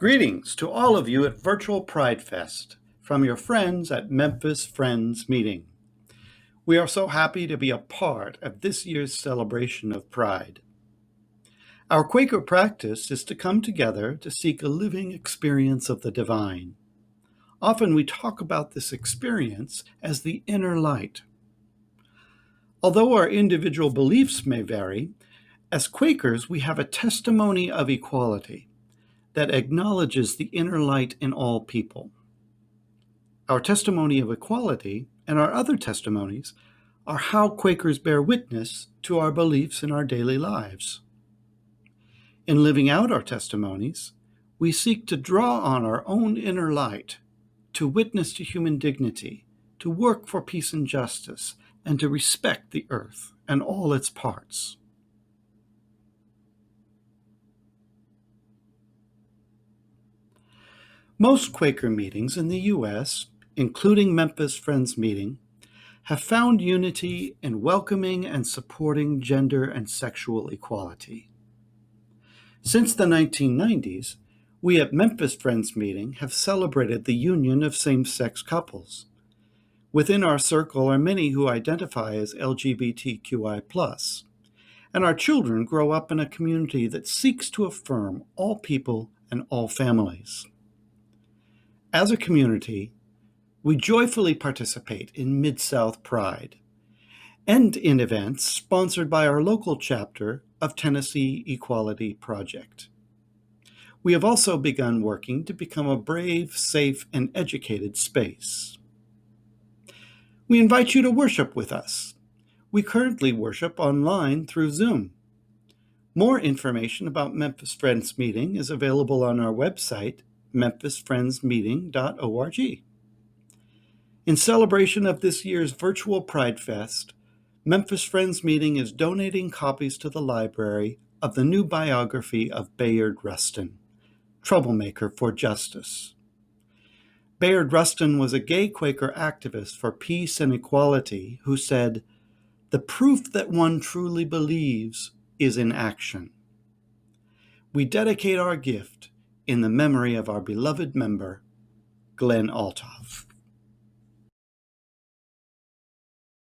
Greetings to all of you at Virtual Pride Fest from your friends at Memphis Friends Meeting. We are so happy to be a part of this year's celebration of Pride. Our Quaker practice is to come together to seek a living experience of the divine. Often we talk about this experience as the inner light. Although our individual beliefs may vary, as Quakers we have a testimony of equality that acknowledges the inner light in all people. Our testimony of equality and our other testimonies are how Quakers bear witness to our beliefs in our daily lives. In living out our testimonies, we seek to draw on our own inner light, to witness to human dignity, to work for peace and justice, and to respect the earth and all its parts. Most Quaker meetings in the U.S., including Memphis Friends Meeting, have found unity in welcoming and supporting gender and sexual equality. Since the 1990s, we at Memphis Friends Meeting have celebrated the union of same-sex couples. Within our circle are many who identify as LGBTQI+, and our children grow up in a community that seeks to affirm all people and all families. As a community, we joyfully participate in Mid-South Pride and in events sponsored by our local chapter of Tennessee Equality Project. We have also begun working to become a brave, safe, and educated space. We invite you to worship with us. We currently worship online through Zoom. More information about Memphis Friends Meeting is available on our website, memphisfriendsmeeting.org. In celebration of this year's virtual Pride Fest, Memphis Friends Meeting is donating copies to the library of the new biography of Bayard Rustin, Troublemaker for Justice. Bayard Rustin was a gay Quaker activist for peace and equality who said, "The proof that one truly believes is in action." We dedicate our gift in the memory of our beloved member, Glenn Althoff.